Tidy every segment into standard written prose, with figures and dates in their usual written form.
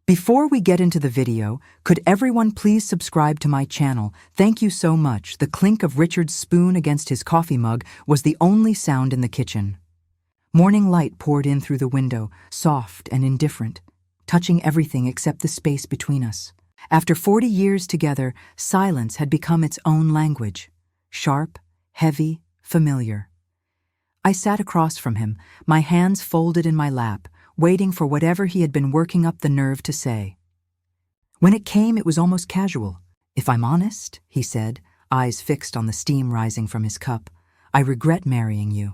Before we get into the video, could everyone please subscribe to my channel? Thank you so much. The clink of Richard's spoon against his coffee mug was the only sound in the kitchen. Morning light poured in through the window, soft and indifferent, touching everything except the space between us. After 40 years together, silence had become its own language, sharp, heavy, familiar. I sat across from him, my hands folded in my lap, waiting for whatever he had been working up the nerve to say. When it came, it was almost casual. "If I'm honest," he said, eyes fixed on the steam rising from his cup, "I regret marrying you."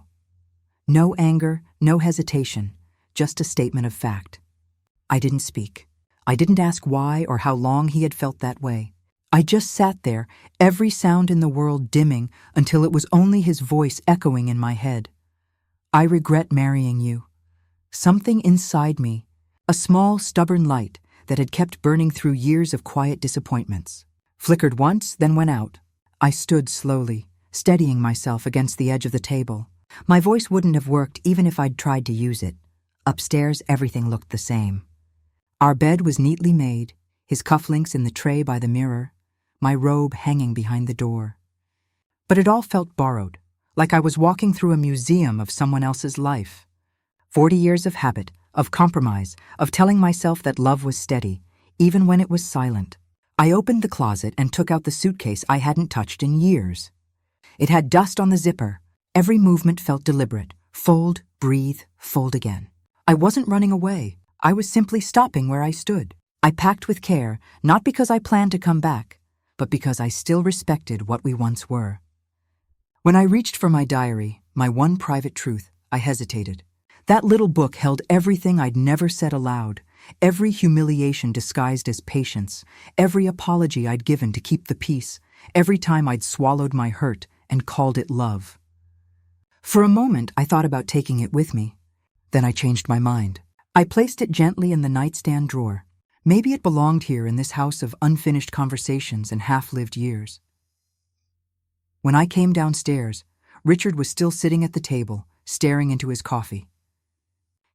No anger, no hesitation, just a statement of fact. I didn't speak. I didn't ask why or how long he had felt that way. I just sat there, every sound in the world dimming until it was only his voice echoing in my head. "I regret marrying you." Something inside me, a small, stubborn light that had kept burning through years of quiet disappointments, flickered once, then went out. I stood slowly, steadying myself against the edge of the table. My voice wouldn't have worked even if I'd tried to use it. Upstairs, everything looked the same. Our bed was neatly made, his cufflinks in the tray by the mirror, my robe hanging behind the door. But it all felt borrowed, like I was walking through a museum of someone else's life. 40 years of habit, of compromise, of telling myself that love was steady, even when it was silent. I opened the closet and took out the suitcase I hadn't touched in years. It had dust on the zipper. Every movement felt deliberate. Fold, breathe, fold again. I wasn't running away. I was simply stopping where I stood. I packed with care, not because I planned to come back, but because I still respected what we once were. When I reached for my diary, my one private truth, I hesitated. That little book held everything I'd never said aloud, every humiliation disguised as patience, every apology I'd given to keep the peace, every time I'd swallowed my hurt and called it love. For a moment, I thought about taking it with me. Then I changed my mind. I placed it gently in the nightstand drawer. Maybe it belonged here in this house of unfinished conversations and half-lived years. When I came downstairs, Richard was still sitting at the table, staring into his coffee.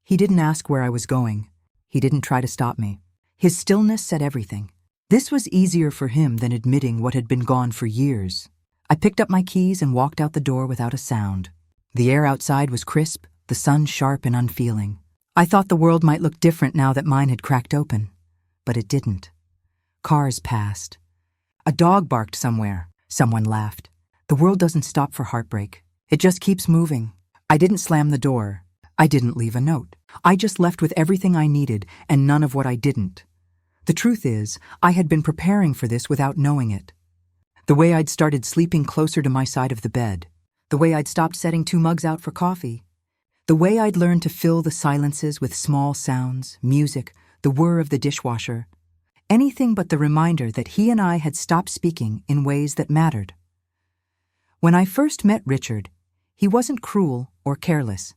He didn't ask where I was going. He didn't try to stop me. His stillness said everything. This was easier for him than admitting what had been gone for years. I picked up my keys and walked out the door without a sound. The air outside was crisp, the sun sharp and unfeeling. I thought the world might look different now that mine had cracked open. But it didn't. Cars passed. A dog barked somewhere. Someone laughed. The world doesn't stop for heartbreak. It just keeps moving. I didn't slam the door. I didn't leave a note. I just left with everything I needed and none of what I didn't. The truth is, I had been preparing for this without knowing it. The way I'd started sleeping closer to my side of the bed. The way I'd stopped setting 2 mugs out for coffee. The way I'd learned to fill the silences with small sounds, music, the whir of the dishwasher. Anything but the reminder that he and I had stopped speaking in ways that mattered. When I first met Richard, he wasn't cruel or careless.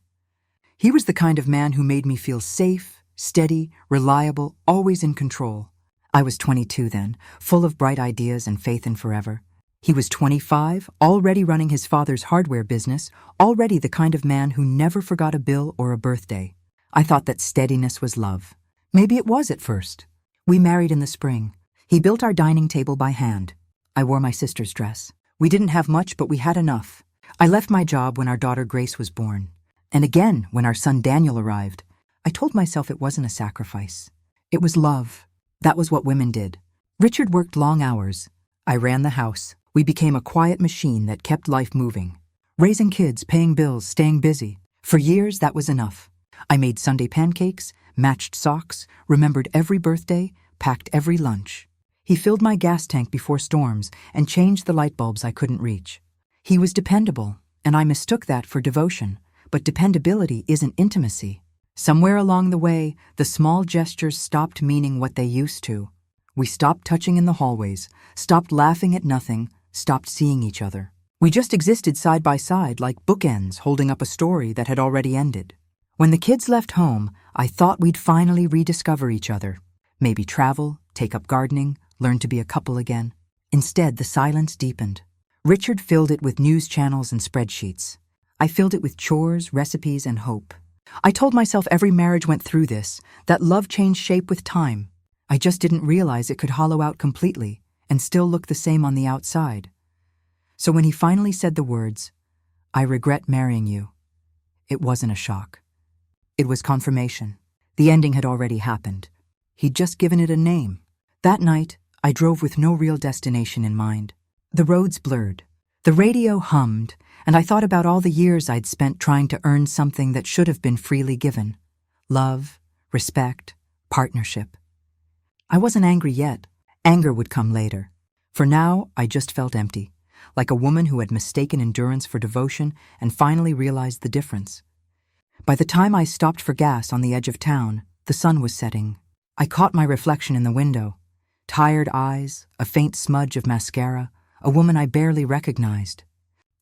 He was the kind of man who made me feel safe, steady, reliable, always in control. I was 22 then, full of bright ideas and faith in forever. He was 25, already running his father's hardware business, already the kind of man who never forgot a bill or a birthday. I thought that steadiness was love. Maybe it was at first. We married in the spring. He built our dining table by hand. I wore my sister's dress. We didn't have much, but we had enough. I left my job when our daughter Grace was born. And again, when our son Daniel arrived, I told myself it wasn't a sacrifice. It was love. That was what women did. Richard worked long hours. I ran the house. We became a quiet machine that kept life moving. Raising kids, paying bills, staying busy. For years, that was enough. I made Sunday pancakes, matched socks, remembered every birthday, packed every lunch. He filled my gas tank before storms and changed the light bulbs I couldn't reach. He was dependable, and I mistook that for devotion. But dependability isn't intimacy. Somewhere along the way, the small gestures stopped meaning what they used to. We stopped touching in the hallways, stopped laughing at nothing, stopped seeing each other. We just existed side by side like bookends holding up a story that had already ended. When the kids left home, I thought we'd finally rediscover each other. Maybe travel, take up gardening, learn to be a couple again. Instead, the silence deepened. Richard filled it with news channels and spreadsheets. I filled it with chores, recipes, and hope. I told myself every marriage went through this, that love changed shape with time. I just didn't realize it could hollow out completely and still look the same on the outside. So when he finally said the words, "I regret marrying you," it wasn't a shock. It was confirmation. The ending had already happened. He'd just given it a name. That night, I drove with no real destination in mind. The roads blurred. The radio hummed, and I thought about all the years I'd spent trying to earn something that should have been freely given. Love, respect, partnership. I wasn't angry yet. Anger would come later. For now, I just felt empty, like a woman who had mistaken endurance for devotion and finally realized the difference. By the time I stopped for gas on the edge of town, the sun was setting. I caught my reflection in the window. Tired eyes, a faint smudge of mascara, a woman I barely recognized.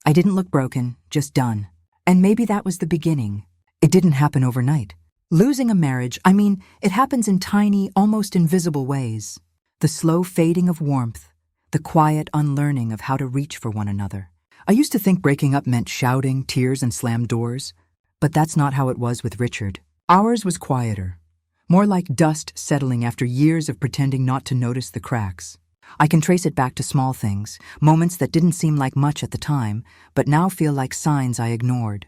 I didn't look broken, just done. And maybe that was the beginning. It didn't happen overnight. Losing a marriage, it happens in tiny, almost invisible ways. The slow fading of warmth, the quiet unlearning of how to reach for one another. I used to think breaking up meant shouting, tears, and slammed doors. But that's not how it was with Richard. Ours was quieter. More like dust settling after years of pretending not to notice the cracks. I can trace it back to small things, moments that didn't seem like much at the time, but now feel like signs I ignored.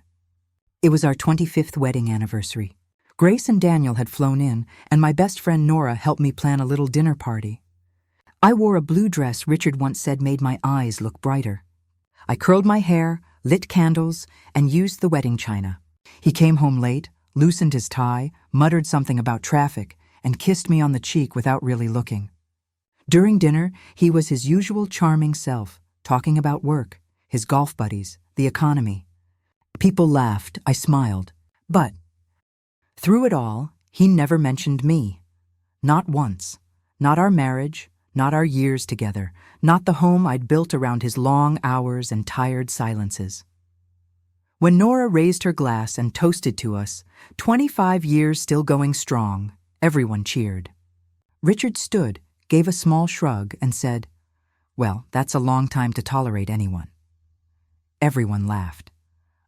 It was our 25th wedding anniversary. Grace and Daniel had flown in, and my best friend Nora helped me plan a little dinner party. I wore a blue dress Richard once said made my eyes look brighter. I curled my hair, lit candles, and used the wedding china. He came home late, loosened his tie, muttered something about traffic, and kissed me on the cheek without really looking. During dinner, he was his usual charming self, talking about work, his golf buddies, the economy. People laughed, I smiled. But through it all, he never mentioned me. Not once. Not our marriage, not our years together, not the home I'd built around his long hours and tired silences. When Nora raised her glass and toasted to us, 25 years still going strong, everyone cheered. Richard stood, gave a small shrug, and said, "Well, that's a long time to tolerate anyone." Everyone laughed.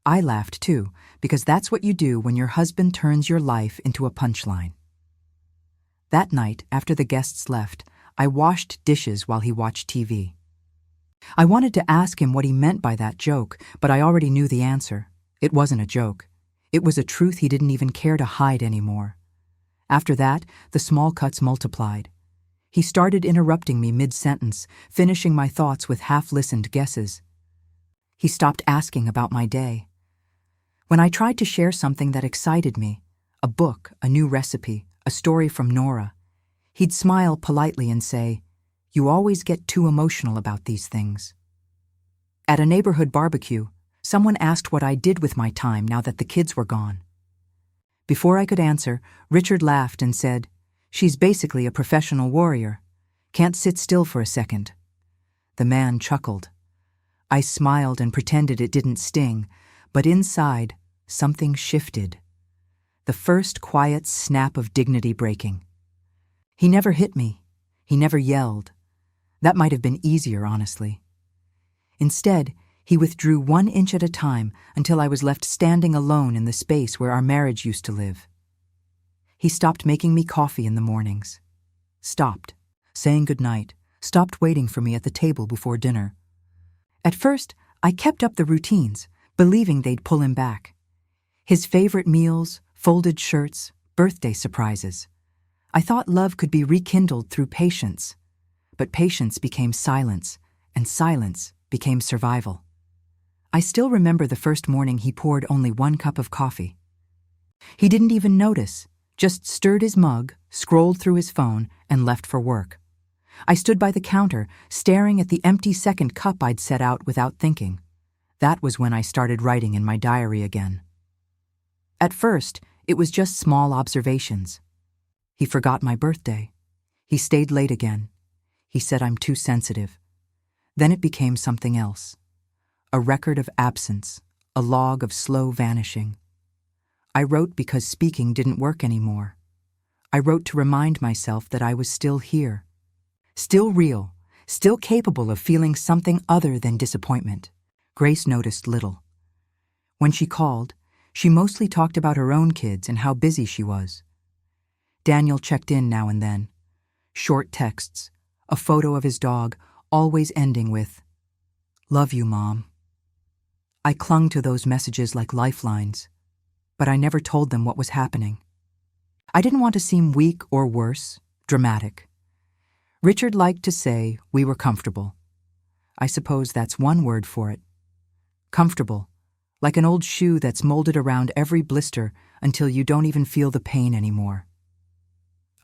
I laughed too, because that's what you do when your husband turns your life into a punchline. That night, after the guests left, I washed dishes while he watched TV. I wanted to ask him what he meant by that joke, but I already knew the answer. It wasn't a joke. It was a truth he didn't even care to hide anymore. After that, the small cuts multiplied. He started interrupting me mid-sentence, finishing my thoughts with half-listened guesses. He stopped asking about my day. When I tried to share something that excited me, a book, a new recipe, a story from Nora, he'd smile politely and say, "You always get too emotional about these things." At a neighborhood barbecue, someone asked what I did with my time now that the kids were gone. Before I could answer, Richard laughed and said, "She's basically a professional warrior. Can't sit still for a second." The man chuckled. I smiled and pretended it didn't sting, but inside, something shifted. The first quiet snap of dignity breaking. He never hit me. He never yelled. That might have been easier, honestly. Instead, he withdrew 1 inch at a time until I was left standing alone in the space where our marriage used to live. He stopped making me coffee in the mornings. Stopped, saying goodnight, stopped waiting for me at the table before dinner. At first, I kept up the routines, believing they'd pull him back. His favorite meals, folded shirts, birthday surprises. I thought love could be rekindled through patience. But patience became silence, and silence became survival. I still remember the first morning he poured only 1 cup of coffee. He didn't even notice, just stirred his mug, scrolled through his phone, and left for work. I stood by the counter, staring at the empty second cup I'd set out without thinking. That was when I started writing in my diary again. At first, it was just small observations. He forgot my birthday. He stayed late again. He said I'm too sensitive. Then it became something else. A record of absence, a log of slow vanishing. I wrote because speaking didn't work anymore. I wrote to remind myself that I was still here. Still real, still capable of feeling something other than disappointment. Grace noticed little. When she called, she mostly talked about her own kids and how busy she was. Daniel checked in now and then. short texts, a photo of his dog, always ending with, "Love you, Mom." I clung to those messages like lifelines, but I never told them what was happening. I didn't want to seem weak or worse, dramatic. Richard liked to say we were comfortable. I suppose that's one word for it. Comfortable, like an old shoe that's molded around every blister until you don't even feel the pain anymore.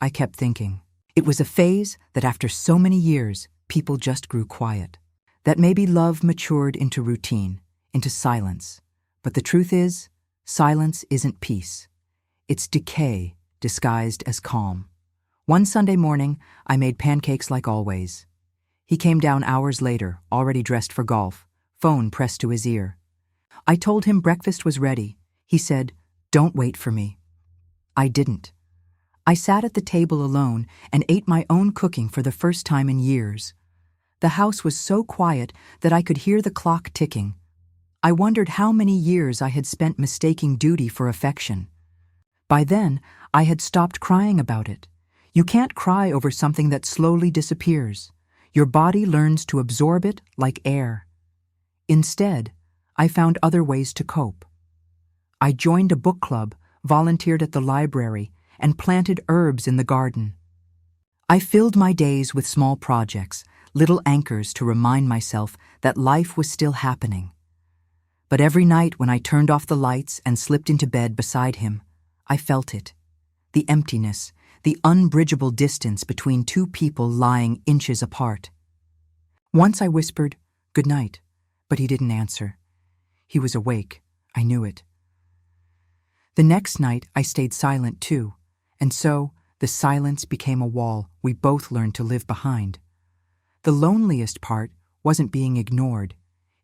I kept thinking, it was a phase that after so many years, people just grew quiet. That maybe love matured into routine, into silence. But the truth is, silence isn't peace. It's decay disguised as calm. One Sunday morning, I made pancakes like always. He came down hours later, already dressed for golf, phone pressed to his ear. I told him breakfast was ready. He said, "Don't wait for me." I didn't. I sat at the table alone and ate my own cooking for the first time in years. The house was so quiet that I could hear the clock ticking. I wondered how many years I had spent mistaking duty for affection. By then, I had stopped crying about it. You can't cry over something that slowly disappears. Your body learns to absorb it like air. Instead, I found other ways to cope. I joined a book club, volunteered at the library, and planted herbs in the garden. I filled my days with small projects, little anchors to remind myself that life was still happening. But every night when I turned off the lights and slipped into bed beside him, I felt it. The emptiness, the unbridgeable distance between two people lying inches apart. Once I whispered, "Good night," but he didn't answer. He was awake. I knew it. The next night I stayed silent too, and so the silence became a wall we both learned to live behind. The loneliest part wasn't being ignored.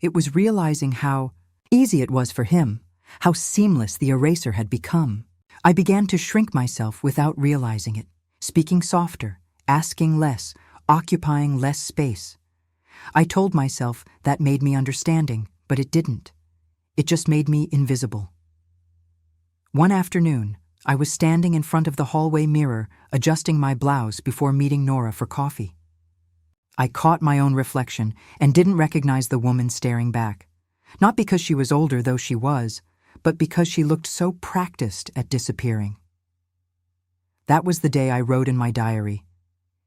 It was realizing how easy it was for him, how seamless the eraser had become. I began to shrink myself without realizing it, speaking softer, asking less, occupying less space. I told myself that made me understanding, but it didn't. It just made me invisible. One afternoon, I was standing in front of the hallway mirror, adjusting my blouse before meeting Nora for coffee. I caught my own reflection and didn't recognize the woman staring back. Not because she was older, though she was, but because she looked so practiced at disappearing. That was the day I wrote in my diary,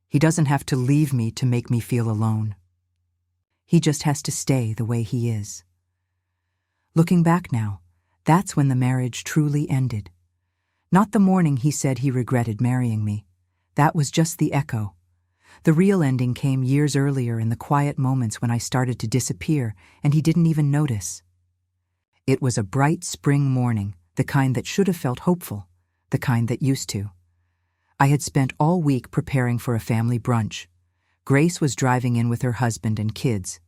"He doesn't have to leave me to make me feel alone. He just has to stay the way he is." Looking back now, that's when the marriage truly ended. Not the morning he said he regretted marrying me. That was just the echo. The real ending came years earlier in the quiet moments when I started to disappear and he didn't even notice. It was a bright spring morning, the kind that should have felt hopeful, the kind that used to. I had spent all week preparing for a family brunch. Grace was driving in with her husband and kids.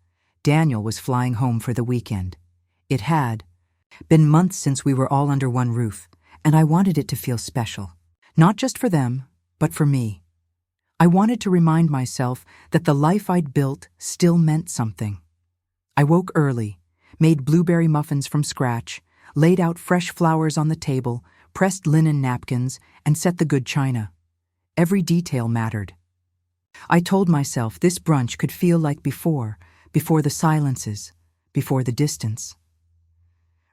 Daniel was flying home for the weekend. It had been months since we were all under one roof, and I wanted it to feel special. Not just for them, but for me. I wanted to remind myself that the life I'd built still meant something. I woke early, made blueberry muffins from scratch, laid out fresh flowers on the table, pressed linen napkins, and set the good china. Every detail mattered. I told myself this brunch could feel like before the silences, before the distance.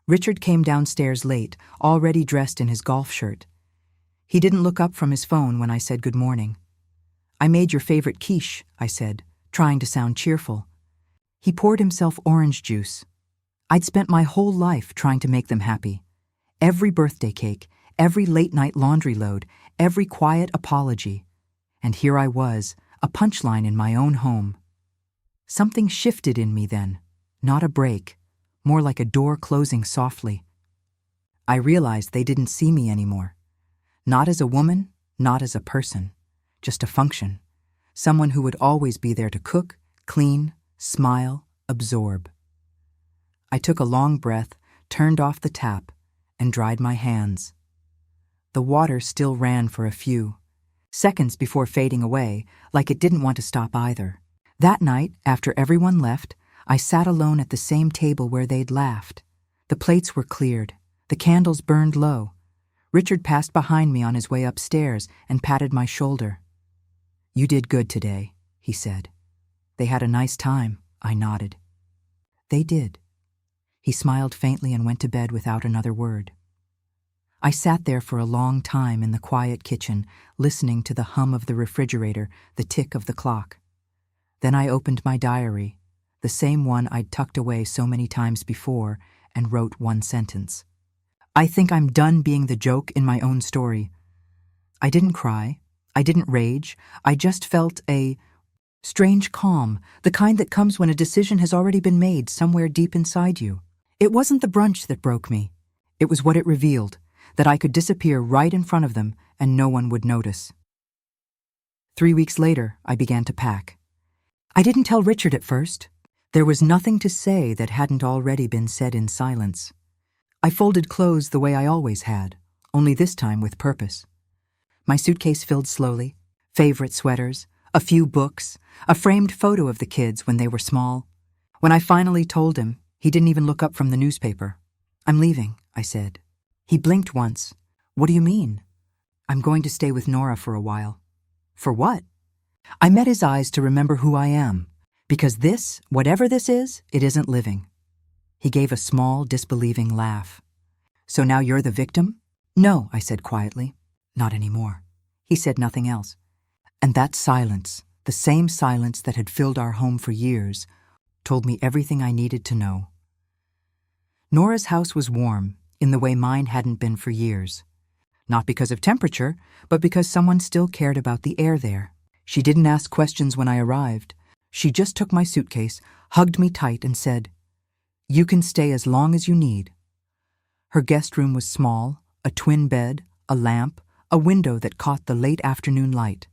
Richard came downstairs late, already dressed in his golf shirt. He didn't look up from his phone when I said good morning. "I made your favorite quiche," I said, trying to sound cheerful. He poured himself orange juice. I'd spent my whole life trying to make them happy. Every birthday cake, every late-night laundry load, every quiet apology. And here I was, a punchline in my own home. Something shifted in me then, not a break, more like a door closing softly. I realized they didn't see me anymore. Not as a woman, not as a person, just a function. Someone who would always be there to cook, clean, smile, absorb. I took a long breath, turned off the tap, and dried my hands. The water still ran for a few seconds before fading away, like it didn't want to stop either. That night, after everyone left, I sat alone at the same table where they'd laughed. The plates were cleared. The candles burned low. Richard passed behind me on his way upstairs and patted my shoulder. You did good today, he said. They had a nice time, I nodded. They did. He smiled faintly and went to bed without another word. I sat there for a long time in the quiet kitchen, listening to the hum of the refrigerator, the tick of the clock. Then I opened my diary, the same one I'd tucked away so many times before, and wrote one sentence. I think I'm done being the joke in my own story. I didn't cry. I didn't rage. I just felt a strange calm, the kind that comes when a decision has already been made somewhere deep inside you. It wasn't the brunch that broke me. It was what it revealed, that I could disappear right in front of them and no one would notice. 3 weeks later, I began to pack. I didn't tell Richard at first. There was nothing to say that hadn't already been said in silence. I folded clothes the way I always had, only this time with purpose. My suitcase filled slowly, favorite sweaters, a few books, a framed photo of the kids when they were small. When I finally told him, he didn't even look up from the newspaper. I'm leaving, I said. He blinked once. What do you mean? I'm going to stay with Nora for a while. For what? I met his eyes to remember who I am, because this, whatever this is, it isn't living. He gave a small, disbelieving laugh. So now you're the victim? No, I said quietly. Not anymore. He said nothing else. And that silence, the same silence that had filled our home for years, told me everything I needed to know. Nora's house was warm, in the way mine hadn't been for years. Not because of temperature, but because someone still cared about the air there. She didn't ask questions when I arrived. She just took my suitcase, hugged me tight, and said, "You can stay as long as you need." Her guest room was small, a twin bed, a lamp, a window that caught the late afternoon light.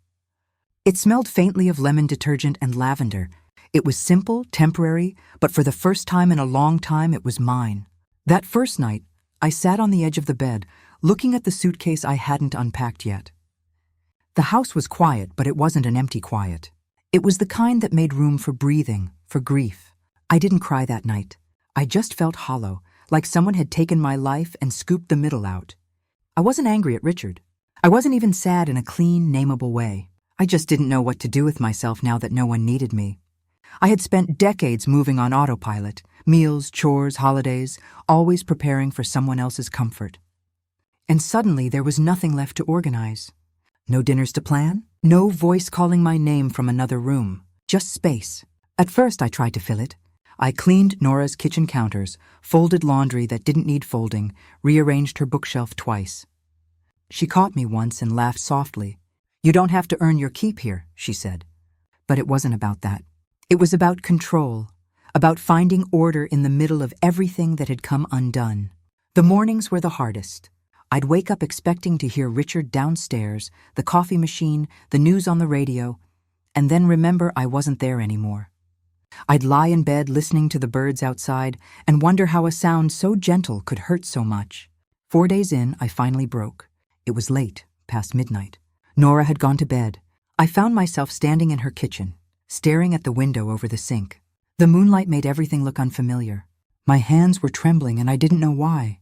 It smelled faintly of lemon detergent and lavender. It was simple, temporary, but for the first time in a long time it was mine. That first night, I sat on the edge of the bed, looking at the suitcase I hadn't unpacked yet. The house was quiet, but it wasn't an empty quiet. It was the kind that made room for breathing, for grief. I didn't cry that night. I just felt hollow, like someone had taken my life and scooped the middle out. I wasn't angry at Richard. I wasn't even sad in a clean, nameable way. I just didn't know what to do with myself now that no one needed me. I had spent decades moving on autopilot, meals, chores, holidays, always preparing for someone else's comfort. And suddenly there was nothing left to organize. No dinners to plan, no voice calling my name from another room, just space. At first I tried to fill it. I cleaned Nora's kitchen counters, folded laundry that didn't need folding, rearranged her bookshelf twice. She caught me once and laughed softly. "You don't have to earn your keep here," she said. But it wasn't about that. It was about control, about finding order in the middle of everything that had come undone. The mornings were the hardest. I'd wake up expecting to hear Richard downstairs, the coffee machine, the news on the radio, and then remember I wasn't there anymore. I'd lie in bed listening to the birds outside and wonder how a sound so gentle could hurt so much. 4 days in, I finally broke. It was late, past midnight. Nora had gone to bed. I found myself standing in her kitchen, staring at the window over the sink. The moonlight made everything look unfamiliar. My hands were trembling and I didn't know why.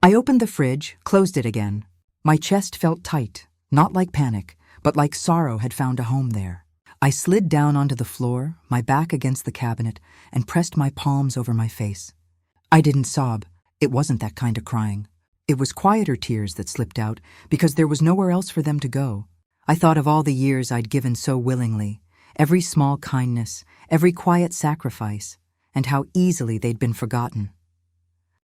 I opened the fridge, closed it again. My chest felt tight, not like panic, but like sorrow had found a home there. I slid down onto the floor, my back against the cabinet, and pressed my palms over my face. I didn't sob. It wasn't that kind of crying. It was quieter tears that slipped out because there was nowhere else for them to go. I thought of all the years I'd given so willingly, every small kindness, every quiet sacrifice, and how easily they'd been forgotten.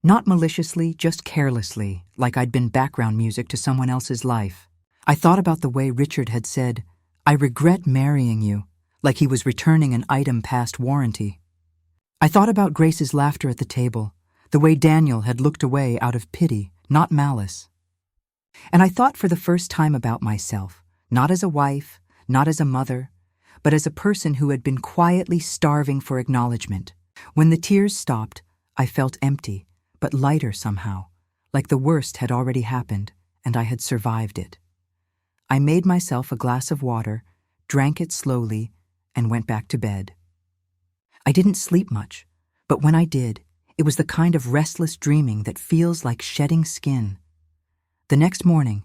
Not maliciously, just carelessly, like I'd been background music to someone else's life. I thought about the way Richard had said, "I regret marrying you," like he was returning an item past warranty. I thought about Grace's laughter at the table, the way Daniel had looked away out of pity, not malice. And I thought for the first time about myself, not as a wife, not as a mother, but as a person who had been quietly starving for acknowledgement. When the tears stopped, I felt empty, but lighter somehow, like the worst had already happened, and I had survived it. I made myself a glass of water, drank it slowly, and went back to bed. I didn't sleep much, but when I did, it was the kind of restless dreaming that feels like shedding skin. The next morning,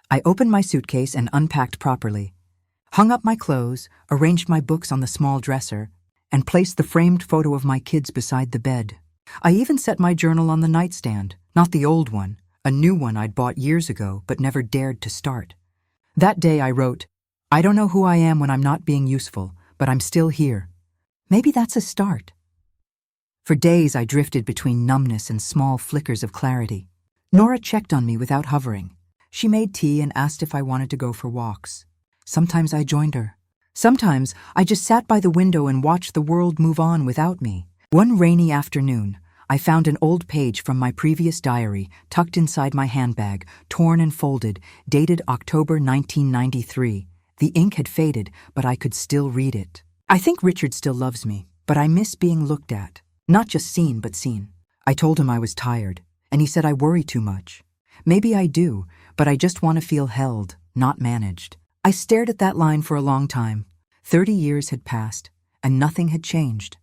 I opened my suitcase and unpacked properly. hung up my clothes, arranged my books on the small dresser, and placed the framed photo of my kids beside the bed. I even set my journal on the nightstand, not the old one, a new one I'd bought years ago but never dared to start. That day I wrote, "I don't know who I am when I'm not being useful, but I'm still here. Maybe that's a start." For days I drifted between numbness and small flickers of clarity. Nora checked on me without hovering. She made tea and asked if I wanted to go for walks. Sometimes I joined her. Sometimes I just sat by the window and watched the world move on without me. One rainy afternoon, I found an old page from my previous diary tucked inside my handbag, torn and folded, dated October 1993. The ink had faded, but I could still read it. "I think Richard still loves me, but I miss being looked at. Not just seen, but seen." I told him I was tired, and he said I worry too much. Maybe I do, but I just want to feel held, not managed. I stared at that line for a long time. 30 years had passed, and nothing had changed.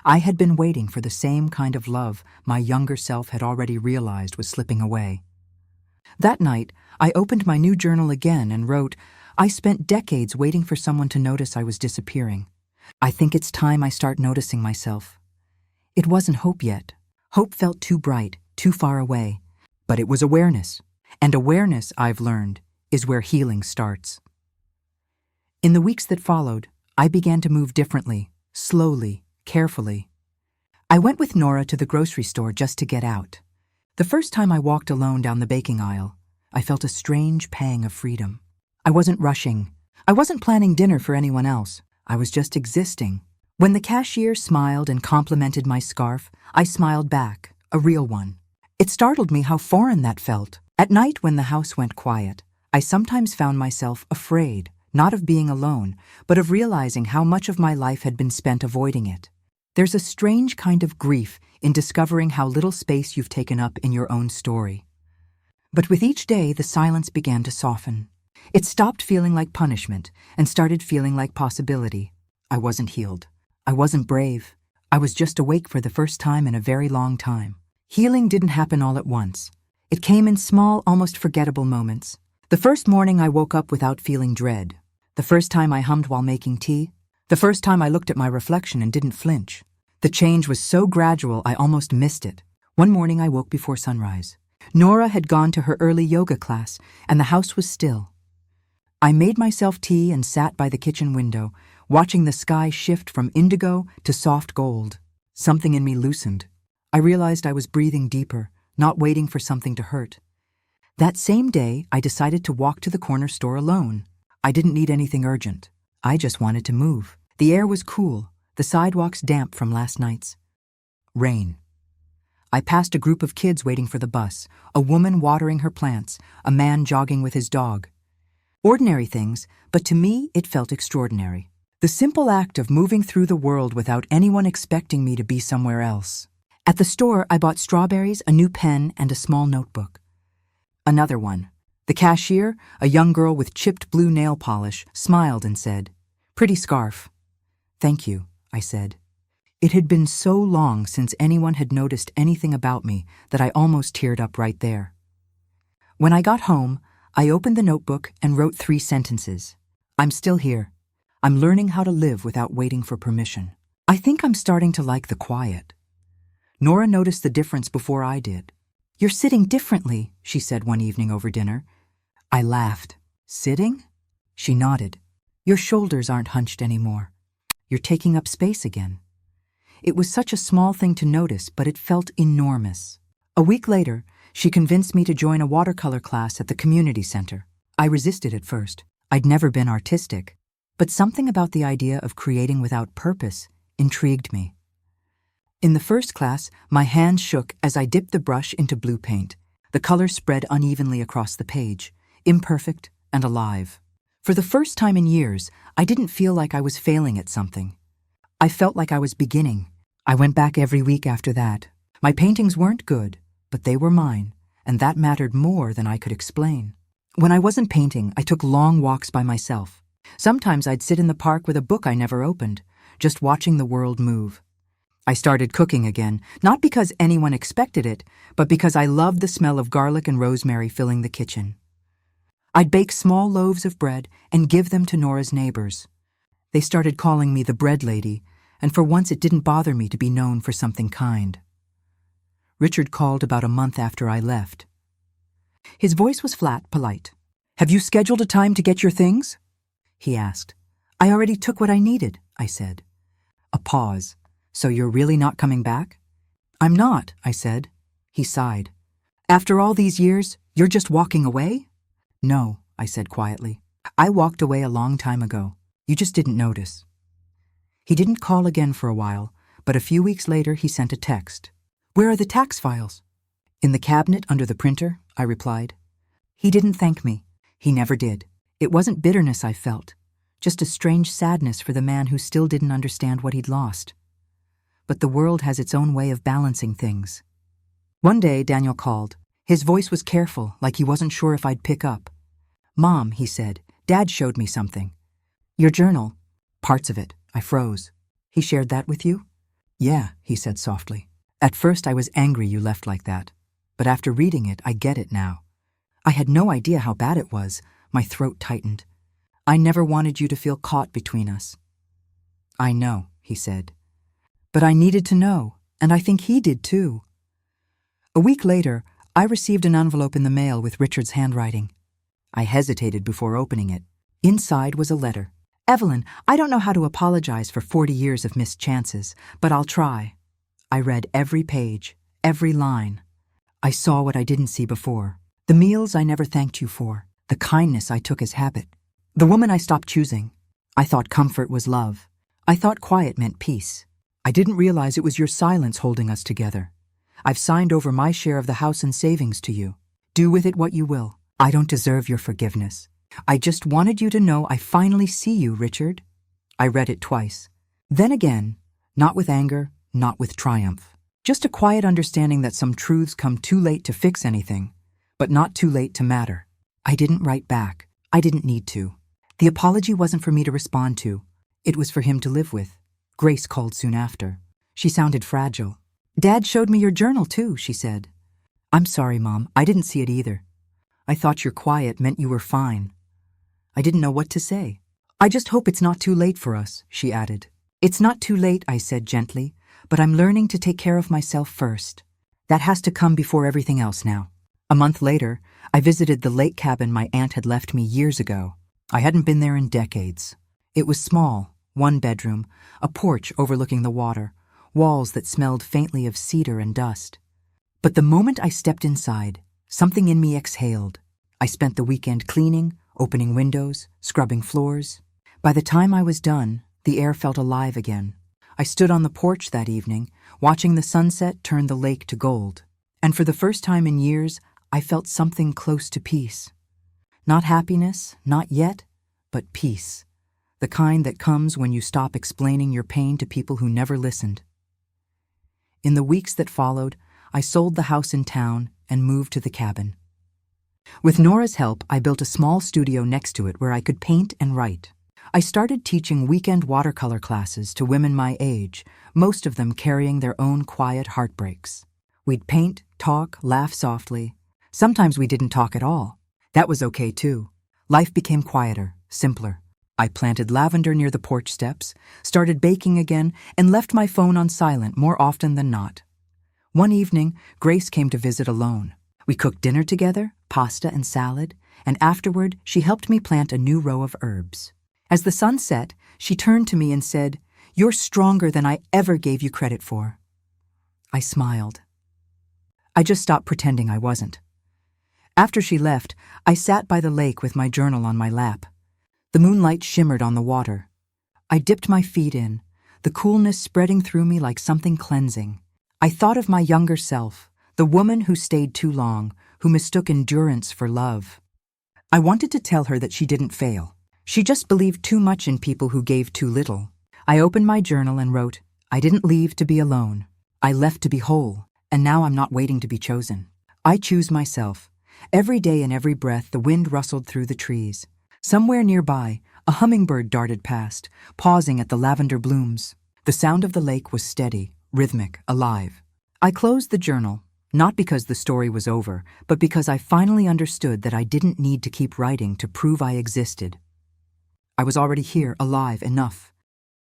I had been waiting for the same kind of love my younger self had already realized was slipping away. That night, I opened my new journal again and wrote, "I spent decades waiting for someone to notice I was disappearing. I think it's time I start noticing myself." It wasn't hope yet. Hope felt too bright, too far away. But it was awareness. And awareness, I've learned, is where healing starts. In the weeks that followed, I began to move differently, slowly, carefully. I went with Nora to the grocery store just to get out. The first time I walked alone down the baking aisle, I felt a strange pang of freedom. I wasn't rushing. I wasn't planning dinner for anyone else. I was just existing. When the cashier smiled and complimented my scarf, I smiled back, a real one. It startled me how foreign that felt. At night when the house went quiet, I sometimes found myself afraid, not of being alone, but of realizing how much of my life had been spent avoiding it. There's a strange kind of grief in discovering how little space you've taken up in your own story. But with each day, the silence began to soften. It stopped feeling like punishment and started feeling like possibility. I wasn't healed. I wasn't brave. I was just awake for the first time in a very long time. Healing didn't happen all at once. It came in small, almost forgettable moments. The first morning I woke up without feeling dread. The first time I hummed while making tea. The first time I looked at my reflection and didn't flinch. The change was so gradual I almost missed it. One morning I woke before sunrise. Nora had gone to her early yoga class, and the house was still. I made myself tea and sat by the kitchen window, watching the sky shift from indigo to soft gold. Something in me loosened. I realized I was breathing deeper, not waiting for something to hurt. That same day, I decided to walk to the corner store alone. I didn't need anything urgent. I just wanted to move. The air was cool, the sidewalks damp from last night's rain. I passed a group of kids waiting for the bus, a woman watering her plants, a man jogging with his dog. Ordinary things, but to me it felt extraordinary. The simple act of moving through the world without anyone expecting me to be somewhere else. At the store, I bought strawberries, a new pen, and a small notebook. Another one. The cashier, a young girl with chipped blue nail polish, smiled and said, "Pretty scarf." "Thank you," I said. It had been so long since anyone had noticed anything about me that I almost teared up right there. When I got home, I opened the notebook and wrote 3 sentences. "I'm still here. I'm learning how to live without waiting for permission. I think I'm starting to like the quiet." Nora noticed the difference before I did. "You're sitting differently," she said one evening over dinner. I laughed. "Sitting?" She nodded. "Your shoulders aren't hunched anymore. You're taking up space again." It was such a small thing to notice, but it felt enormous. A week later, she convinced me to join a watercolor class at the community center. I resisted at first. I'd never been artistic, but something about the idea of creating without purpose intrigued me. In the first class, my hands shook as I dipped the brush into blue paint. The color spread unevenly across the page, imperfect and alive. For the first time in years, I didn't feel like I was failing at something. I felt like I was beginning. I went back every week after that. My paintings weren't good, but they were mine, and that mattered more than I could explain. When I wasn't painting, I took long walks by myself. Sometimes I'd sit in the park with a book I never opened, just watching the world move. I started cooking again, not because anyone expected it, but because I loved the smell of garlic and rosemary filling the kitchen. I'd bake small loaves of bread and give them to Nora's neighbors. They started calling me the bread lady, and for once it didn't bother me to be known for something kind. Richard called about a month after I left. His voice was flat, polite. "Have you scheduled a time to get your things?" he asked. "I already took what I needed," I said. A pause. "So you're really not coming back?" "I'm not," I said. He sighed. "After all these years, you're just walking away?" "No," I said quietly. "I walked away a long time ago. You just didn't notice." He didn't call again for a while, but a few weeks later he sent a text. "Where are the tax files?" "In the cabinet under the printer," I replied. He didn't thank me. He never did. It wasn't bitterness I felt, just a strange sadness for the man who still didn't understand what he'd lost. But the world has its own way of balancing things. One day, Daniel called. His voice was careful, like he wasn't sure if I'd pick up. "Mom," he said, "Dad showed me something." "Your journal." "Parts of it." I froze. "He shared that with you?" "Yeah," he said softly. "At first I was angry you left like that. But after reading it, I get it now." I had no idea how bad it was. My throat tightened. "I never wanted you to feel caught between us." "I know," he said. "But I needed to know, and I think he did too." A week later, I received an envelope in the mail with Richard's handwriting. I hesitated before opening it. Inside was a letter. "Evelyn, I don't know how to apologize for 40 years of missed chances, but I'll try." I read every page, every line. I saw what I didn't see before. The meals I never thanked you for, the kindness I took as habit, the woman I stopped choosing. I thought comfort was love. I thought quiet meant peace. I didn't realize it was your silence holding us together. I've signed over my share of the house and savings to you. Do with it what you will. I don't deserve your forgiveness. I just wanted you to know I finally see you, Richard. I read it twice. Then again, not with anger, not with triumph. Just a quiet understanding that some truths come too late to fix anything, but not too late to matter. I didn't write back. I didn't need to. The apology wasn't for me to respond to. It was for him to live with. Grace called soon after. She sounded fragile. "Dad showed me your journal too," she said. "I'm sorry, Mom. I didn't see it either. I thought your quiet meant you were fine." I didn't know what to say. "I just hope it's not too late for us," she added. "It's not too late," I said gently, "but I'm learning to take care of myself first. That has to come before everything else now." A month later, I visited the lake cabin my aunt had left me years ago. I hadn't been there in decades. It was small, one bedroom, a porch overlooking the water, walls that smelled faintly of cedar and dust. But the moment I stepped inside, something in me exhaled. I spent the weekend cleaning, opening windows, scrubbing floors. By the time I was done, the air felt alive again. I stood on the porch that evening, watching the sunset turn the lake to gold. And for the first time in years, I felt something close to peace. Not happiness, not yet, but peace. The kind that comes when you stop explaining your pain to people who never listened. In the weeks that followed, I sold the house in town and moved to the cabin. With Nora's help, I built a small studio next to it where I could paint and write. I started teaching weekend watercolor classes to women my age, most of them carrying their own quiet heartbreaks. We'd paint, talk, laugh softly. Sometimes we didn't talk at all. That was okay too. Life became quieter, simpler. I planted lavender near the porch steps, started baking again, and left my phone on silent more often than not. One evening, Grace came to visit alone. We cooked dinner together, pasta and salad, and afterward she helped me plant a new row of herbs. As the sun set, she turned to me and said, "You're stronger than I ever gave you credit for." I smiled. I just stopped pretending I wasn't. After she left, I sat by the lake with my journal on my lap. The moonlight shimmered on the water. I dipped my feet in, the coolness spreading through me like something cleansing. I thought of my younger self, the woman who stayed too long, who mistook endurance for love. I wanted to tell her that she didn't fail. She just believed too much in people who gave too little. I opened my journal and wrote, "I didn't leave to be alone. I left to be whole, and now I'm not waiting to be chosen. I choose myself." Every day and every breath, the wind rustled through the trees. Somewhere nearby, a hummingbird darted past, pausing at the lavender blooms. The sound of the lake was steady, rhythmic, alive. I closed the journal, Not because the story was over, but because I finally understood that I didn't need to keep writing to prove I existed. I was already here, alive, enough.